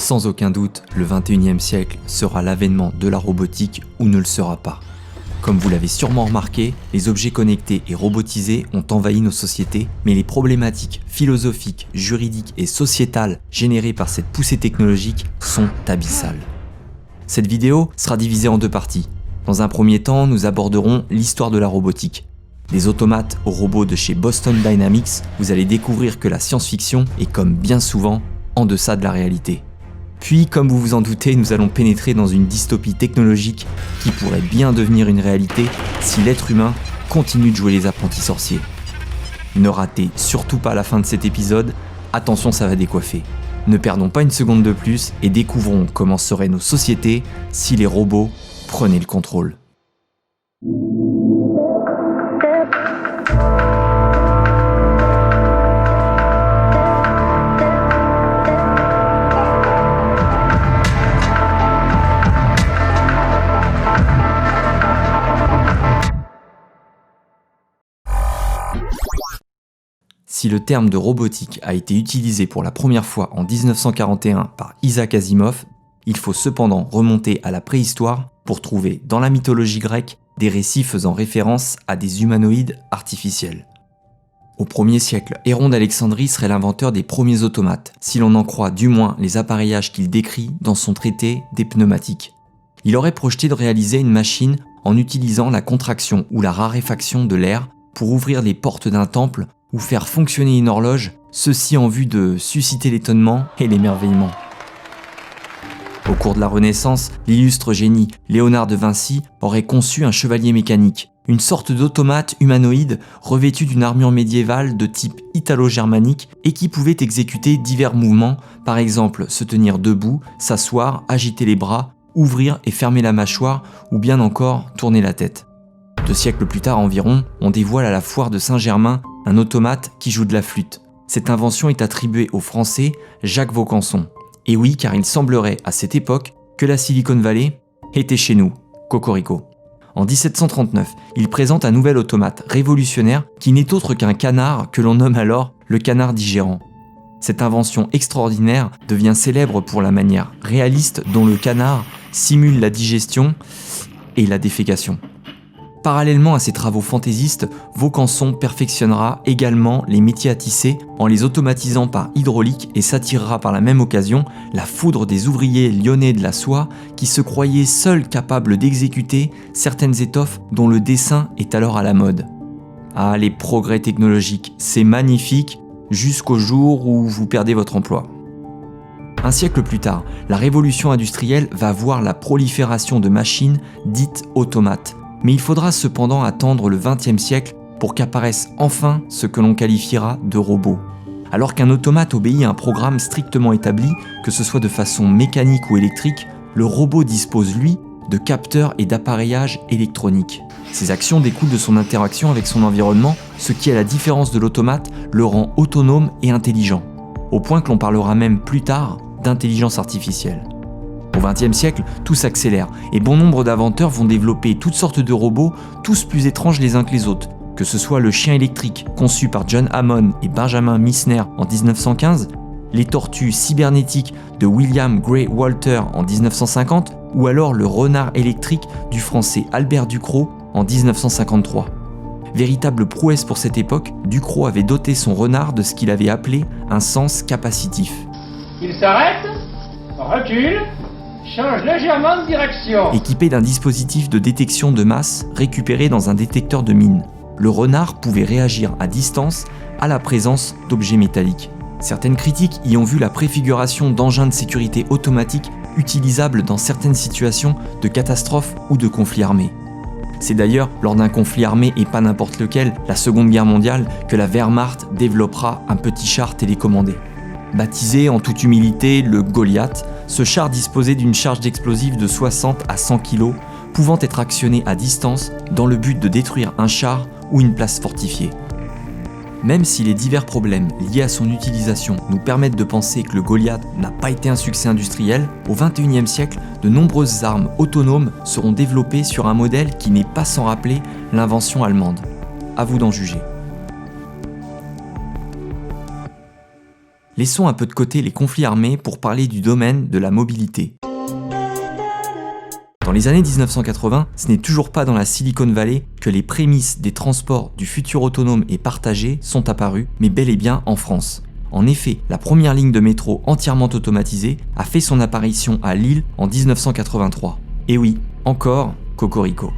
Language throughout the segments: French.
Sans aucun doute, le 21e siècle sera l'avènement de la robotique ou ne le sera pas. Comme vous l'avez sûrement remarqué, les objets connectés et robotisés ont envahi nos sociétés, mais les problématiques philosophiques, juridiques et sociétales générées par cette poussée technologique sont abyssales. Cette vidéo sera divisée en deux parties. Dans un premier temps, nous aborderons l'histoire de la robotique. Des automates aux robots de chez Boston Dynamics, vous allez découvrir que la science-fiction est, comme bien souvent, en deçà de la réalité. Puis, comme vous vous en doutez, nous allons pénétrer dans une dystopie technologique qui pourrait bien devenir une réalité si l'être humain continue de jouer les apprentis sorciers. Ne ratez surtout pas la fin de cet épisode, attention, ça va décoiffer. Ne perdons pas une seconde de plus et découvrons comment seraient nos sociétés si les robots prenaient le contrôle. Si le terme de robotique a été utilisé pour la première fois en 1941 par Isaac Asimov, il faut cependant remonter à la préhistoire pour trouver dans la mythologie grecque des récits faisant référence à des humanoïdes artificiels. Au 1er siècle, Héron d'Alexandrie serait l'inventeur des premiers automates, si l'on en croit du moins les appareillages qu'il décrit dans son traité des pneumatiques. Il aurait projeté de réaliser une machine en utilisant la contraction ou la raréfaction de l'air pour ouvrir les portes d'un temple ou faire fonctionner une horloge, ceci en vue de susciter l'étonnement et l'émerveillement. Au cours de la Renaissance, l'illustre génie Léonard de Vinci aurait conçu un chevalier mécanique, une sorte d'automate humanoïde revêtu d'une armure médiévale de type italo-germanique et qui pouvait exécuter divers mouvements, par exemple se tenir debout, s'asseoir, agiter les bras, ouvrir et fermer la mâchoire ou bien encore tourner la tête. 2 siècles plus tard environ, on dévoile à la foire de Saint-Germain un automate qui joue de la flûte. Cette invention est attribuée au Français Jacques Vaucanson. Et oui, car il semblerait à cette époque que la Silicon Valley était chez nous, cocorico. En 1739, il présente un nouvel automate révolutionnaire qui n'est autre qu'un canard que l'on nomme alors le canard digérant. Cette invention extraordinaire devient célèbre pour la manière réaliste dont le canard simule la digestion et la défécation. Parallèlement à ses travaux fantaisistes, Vaucanson perfectionnera également les métiers à tisser en les automatisant par hydraulique et s'attirera par la même occasion la foudre des ouvriers lyonnais de la soie qui se croyaient seuls capables d'exécuter certaines étoffes dont le dessin est alors à la mode. Ah, les progrès technologiques, c'est magnifique jusqu'au jour où vous perdez votre emploi. Un siècle plus tard, la révolution industrielle va voir la prolifération de machines dites automates. Mais il faudra cependant attendre le XXe siècle pour qu'apparaisse enfin ce que l'on qualifiera de robot. Alors qu'un automate obéit à un programme strictement établi, que ce soit de façon mécanique ou électrique, le robot dispose, lui, de capteurs et d'appareillages électroniques. Ses actions découlent de son interaction avec son environnement, ce qui, à la différence de l'automate, le rend autonome et intelligent. Au point que l'on parlera même plus tard d'intelligence artificielle. Au XXe siècle, tout s'accélère et bon nombre d'inventeurs vont développer toutes sortes de robots, tous plus étranges les uns que les autres. Que ce soit le chien électrique conçu par John Hammond et Benjamin Meissner en 1915, les tortues cybernétiques de William Gray Walter en 1950 ou alors le renard électrique du français Albert Ducrot en 1953. Véritable prouesse pour cette époque, Ducrot avait doté son renard de ce qu'il avait appelé un sens capacitif. Il s'arrête, recule, change légèrement de direction. Équipé d'un dispositif de détection de masse récupéré dans un détecteur de mine, le renard pouvait réagir à distance à la présence d'objets métalliques. Certaines critiques y ont vu la préfiguration d'engins de sécurité automatiques utilisables dans certaines situations de catastrophe ou de conflit armé. C'est d'ailleurs lors d'un conflit armé et pas n'importe lequel, la Seconde Guerre mondiale, que la Wehrmacht développera un petit char télécommandé. Baptisé en toute humilité le Goliath, ce char disposait d'une charge d'explosifs de 60 à 100 kg, pouvant être actionné à distance dans le but de détruire un char ou une place fortifiée. Même si les divers problèmes liés à son utilisation nous permettent de penser que le Goliath n'a pas été un succès industriel, au XXIe siècle, de nombreuses armes autonomes seront développées sur un modèle qui n'est pas sans rappeler l'invention allemande. À vous d'en juger. Laissons un peu de côté les conflits armés pour parler du domaine de la mobilité. Dans les années 1980, ce n'est toujours pas dans la Silicon Valley que les prémices des transports du futur autonome et partagé sont apparues, mais bel et bien en France. En effet, la première ligne de métro entièrement automatisée a fait son apparition à Lille en 1983. Et oui, encore cocorico.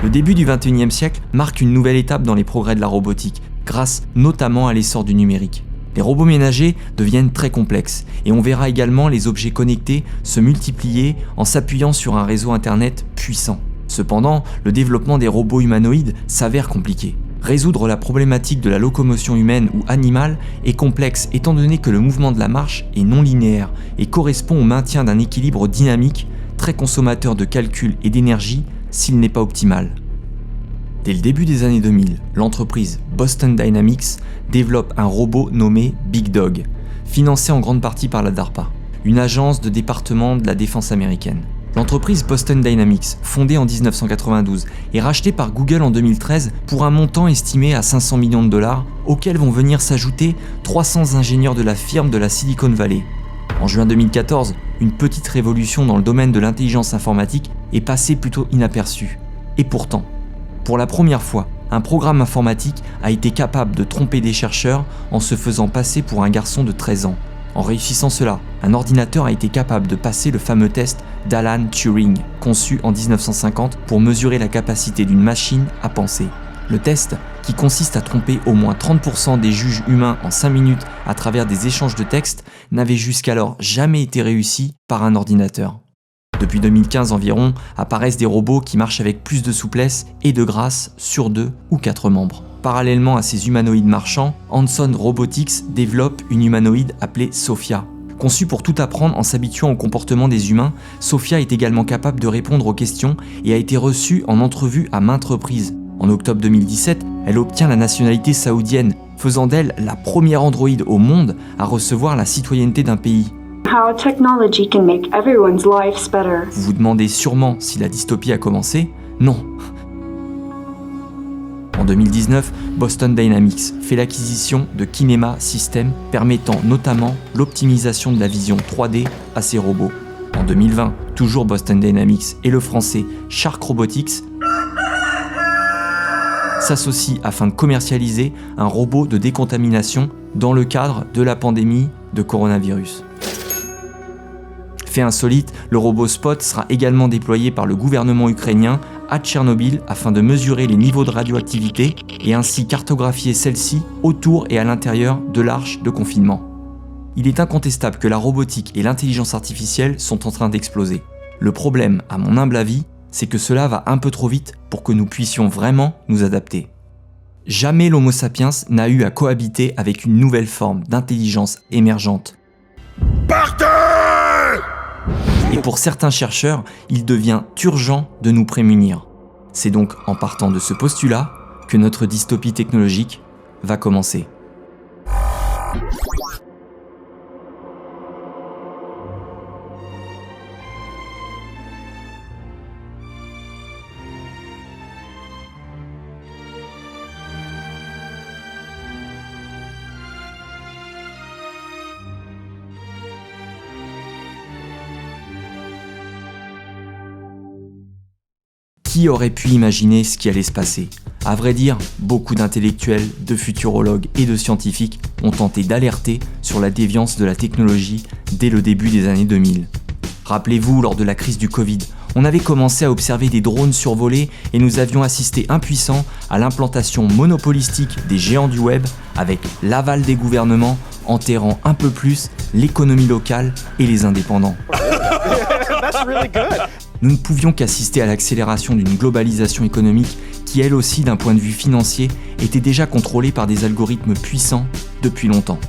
Le début du XXIe siècle marque une nouvelle étape dans les progrès de la robotique, grâce notamment à l'essor du numérique. Les robots ménagers deviennent très complexes et on verra également les objets connectés se multiplier en s'appuyant sur un réseau internet puissant. Cependant, le développement des robots humanoïdes s'avère compliqué. Résoudre la problématique de la locomotion humaine ou animale est complexe étant donné que le mouvement de la marche est non linéaire et correspond au maintien d'un équilibre dynamique, très consommateur de calcul et d'énergie s'il n'est pas optimal. Dès le début des années 2000, l'entreprise Boston Dynamics développe un robot nommé Big Dog, financé en grande partie par la DARPA, une agence de département de la défense américaine. L'entreprise Boston Dynamics, fondée en 1992, est rachetée par Google en 2013 pour un montant estimé à 500 millions de dollars, auxquels vont venir s'ajouter 300 ingénieurs de la firme de la Silicon Valley. En juin 2014, une petite révolution dans le domaine de l'intelligence informatique est passée plutôt inaperçue. Et pourtant, pour la première fois, un programme informatique a été capable de tromper des chercheurs en se faisant passer pour un garçon de 13 ans. En réussissant cela, un ordinateur a été capable de passer le fameux test d'Alan Turing, conçu en 1950 pour mesurer la capacité d'une machine à penser. Le test, qui consiste à tromper au moins 30% des juges humains en 5 minutes à travers des échanges de textes, n'avait jusqu'alors jamais été réussi par un ordinateur. Depuis 2015 environ, apparaissent des robots qui marchent avec plus de souplesse et de grâce sur 2 ou 4 membres. Parallèlement à ces humanoïdes marchands, Hanson Robotics développe une humanoïde appelée Sophia. Conçue pour tout apprendre en s'habituant au comportement des humains, Sophia est également capable de répondre aux questions et a été reçue en entrevue à maintes reprises. En octobre 2017, elle obtient la nationalité saoudienne, faisant d'elle la première androïde au monde à recevoir la citoyenneté d'un pays. How technology can make everyone's lives better. Vous vous demandez sûrement si la dystopie a commencé ? Non. En 2019, Boston Dynamics fait l'acquisition de Kinema Systems, permettant notamment l'optimisation de la vision 3D à ses robots. En 2020, toujours Boston Dynamics et le français Shark Robotics s'associent afin de commercialiser un robot de décontamination dans le cadre de la pandémie de coronavirus. Fait insolite, le robot Spot sera également déployé par le gouvernement ukrainien à Tchernobyl afin de mesurer les niveaux de radioactivité et ainsi cartographier celle-ci autour et à l'intérieur de l'arche de confinement. Il est incontestable que la robotique et l'intelligence artificielle sont en train d'exploser. Le problème, à mon humble avis, c'est que cela va un peu trop vite pour que nous puissions vraiment nous adapter. Jamais l'Homo sapiens n'a eu à cohabiter avec une nouvelle forme d'intelligence émergente. Partez ! Et pour certains chercheurs, il devient urgent de nous prémunir. C'est donc en partant de ce postulat que notre dystopie technologique va commencer. Qui aurait pu imaginer ce qui allait se passer ? À vrai dire, beaucoup d'intellectuels, de futurologues et de scientifiques ont tenté d'alerter sur la déviance de la technologie dès le début des années 2000. Rappelez-vous, lors de la crise du Covid, on avait commencé à observer des drones survoler et nous avions assisté impuissants à l'implantation monopolistique des géants du web avec l'aval des gouvernements enterrant un peu plus l'économie locale et les indépendants. Nous ne pouvions qu'assister à l'accélération d'une globalisation économique qui, elle aussi, d'un point de vue financier, était déjà contrôlée par des algorithmes puissants depuis longtemps.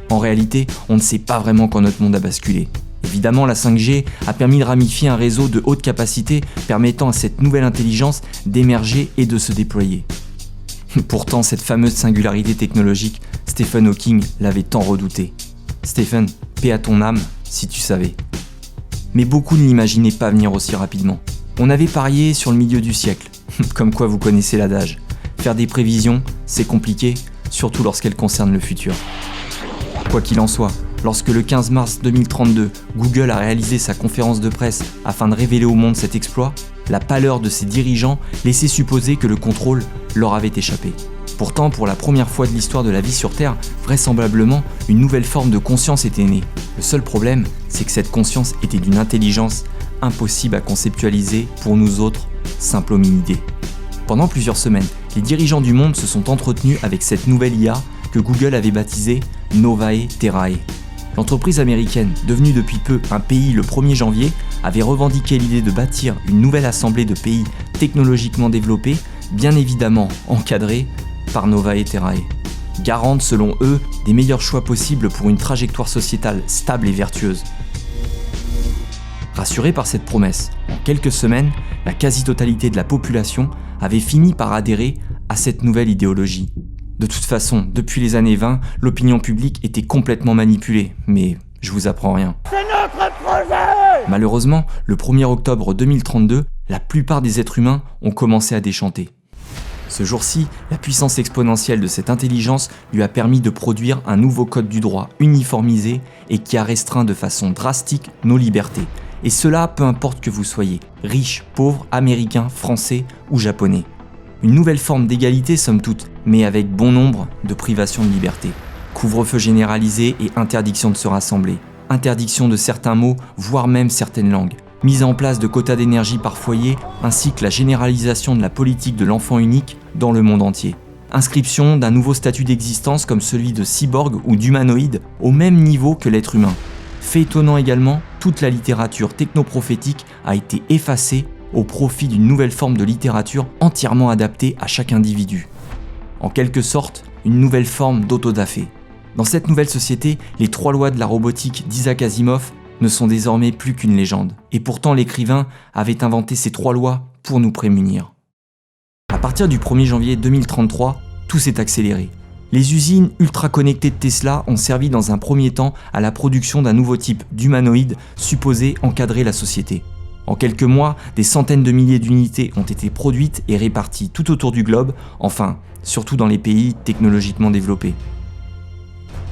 En réalité, on ne sait pas vraiment quand notre monde a basculé. Évidemment, la 5G a permis de ramifier un réseau de haute capacité permettant à cette nouvelle intelligence d'émerger et de se déployer. Pourtant, cette fameuse singularité technologique, Stephen Hawking l'avait tant redoutée. Stephen, paix à ton âme, si tu savais. Mais beaucoup ne l'imaginaient pas venir aussi rapidement. On avait parié sur le milieu du siècle, comme quoi vous connaissez l'adage. Faire des prévisions, c'est compliqué, surtout lorsqu'elles concernent le futur. Quoi qu'il en soit, lorsque le 15 mars 2032, Google a réalisé sa conférence de presse afin de révéler au monde cet exploit, la pâleur de ses dirigeants laissait supposer que le contrôle leur avait échappé. Pourtant, pour la première fois de l'histoire de la vie sur Terre, vraisemblablement, une nouvelle forme de conscience était née. Le seul problème, c'est que cette conscience était d'une intelligence impossible à conceptualiser pour nous autres, simples hominidés. Pendant plusieurs semaines, les dirigeants du monde se sont entretenus avec cette nouvelle IA que Google avait baptisée Novae Terrae. L'entreprise américaine, devenue depuis peu un pays le 1er janvier, avait revendiqué l'idée de bâtir une nouvelle assemblée de pays technologiquement développés, bien évidemment encadrés par Novae Terrae, garante selon eux des meilleurs choix possibles pour une trajectoire sociétale stable et vertueuse. Rassurés par cette promesse, en quelques semaines, la quasi-totalité de la population avait fini par adhérer à cette nouvelle idéologie. De toute façon, depuis les années 20, l'opinion publique était complètement manipulée, mais je vous apprends rien. C'est notre projet! Malheureusement, le 1er octobre 2032, la plupart des êtres humains ont commencé à déchanter. Ce jour-ci, la puissance exponentielle de cette intelligence lui a permis de produire un nouveau code du droit uniformisé et qui a restreint de façon drastique nos libertés. Et cela, peu importe que vous soyez riche, pauvre, américain, français ou japonais. Une nouvelle forme d'égalité somme toute, mais avec bon nombre de privations de liberté. Couvre-feu généralisé et interdiction de se rassembler. Interdiction de certains mots, voire même certaines langues. Mise en place de quotas d'énergie par foyer, ainsi que la généralisation de la politique de l'enfant unique dans le monde entier. Inscription d'un nouveau statut d'existence comme celui de cyborg ou d'humanoïde au même niveau que l'être humain. Fait étonnant également, toute la littérature technoprophétique a été effacée au profit d'une nouvelle forme de littérature entièrement adaptée à chaque individu. En quelque sorte, une nouvelle forme d'autodafé. Dans cette nouvelle société, les 3 lois de la robotique d'Isaac Asimov ne sont désormais plus qu'une légende. Et pourtant l'écrivain avait inventé ces 3 lois pour nous prémunir. À partir du 1er janvier 2033, tout s'est accéléré. Les usines ultra connectées de Tesla ont servi dans un premier temps à la production d'un nouveau type d'humanoïde supposé encadrer la société. En quelques mois, des centaines de milliers d'unités ont été produites et réparties tout autour du globe, enfin, surtout dans les pays technologiquement développés.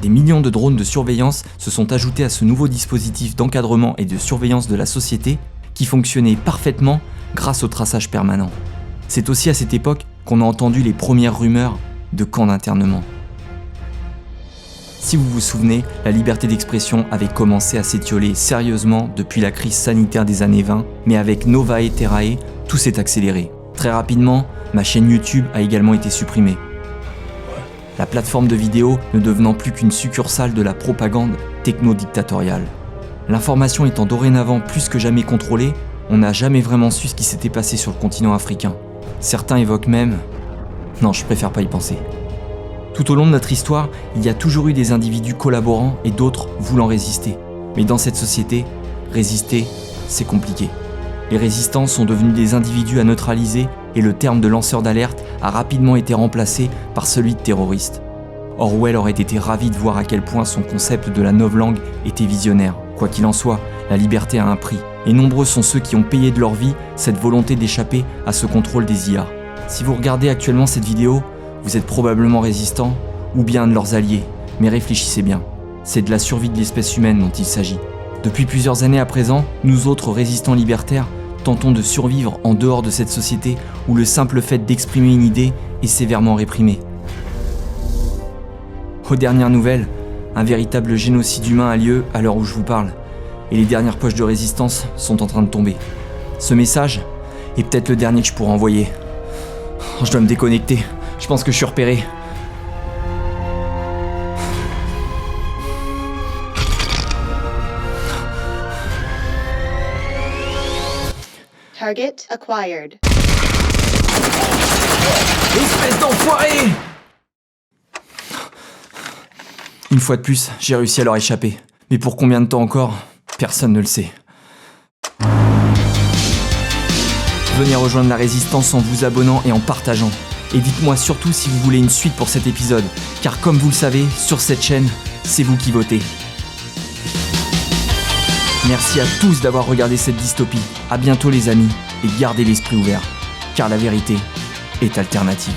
Des millions de drones de surveillance se sont ajoutés à ce nouveau dispositif d'encadrement et de surveillance de la société qui fonctionnait parfaitement grâce au traçage permanent. C'est aussi à cette époque qu'on a entendu les premières rumeurs de camps d'internement. Si vous vous souvenez, la liberté d'expression avait commencé à s'étioler sérieusement depuis la crise sanitaire des années 20, mais avec Novae Terrae, tout s'est accéléré. Très rapidement, ma chaîne YouTube a également été supprimée. La plateforme de vidéo ne devenant plus qu'une succursale de la propagande techno-dictatoriale. L'information étant dorénavant plus que jamais contrôlée, on n'a jamais vraiment su ce qui s'était passé sur le continent africain. Certains évoquent même... Non, je préfère pas y penser. Tout au long de notre histoire, il y a toujours eu des individus collaborant et d'autres voulant résister. Mais dans cette société, résister, c'est compliqué. Les résistants sont devenus des individus à neutraliser et le terme de lanceur d'alerte a rapidement été remplacé par celui de terroriste. Orwell aurait été ravi de voir à quel point son concept de la novlangue était visionnaire. Quoi qu'il en soit, la liberté a un prix. Et nombreux sont ceux qui ont payé de leur vie cette volonté d'échapper à ce contrôle des IA. Si vous regardez actuellement cette vidéo, vous êtes probablement résistants ou bien de leurs alliés, mais réfléchissez bien. C'est de la survie de l'espèce humaine dont il s'agit. Depuis plusieurs années à présent, nous autres résistants libertaires tentons de survivre en dehors de cette société où le simple fait d'exprimer une idée est sévèrement réprimé. Aux dernières nouvelles, un véritable génocide humain a lieu à l'heure où je vous parle, et les dernières poches de résistance sont en train de tomber. Ce message est peut-être le dernier que je pourrai envoyer. Je dois me déconnecter, je pense que je suis repéré. Target acquired. Espèce d'enfoiré! Une fois de plus, j'ai réussi à leur échapper. Mais pour combien de temps encore? Personne ne le sait. Venez rejoindre la résistance en vous abonnant et en partageant. Et dites-moi surtout si vous voulez une suite pour cet épisode, car comme vous le savez, sur cette chaîne, c'est vous qui votez. Merci à tous d'avoir regardé cette dystopie. À bientôt les amis, et gardez l'esprit ouvert, car la vérité est alternative.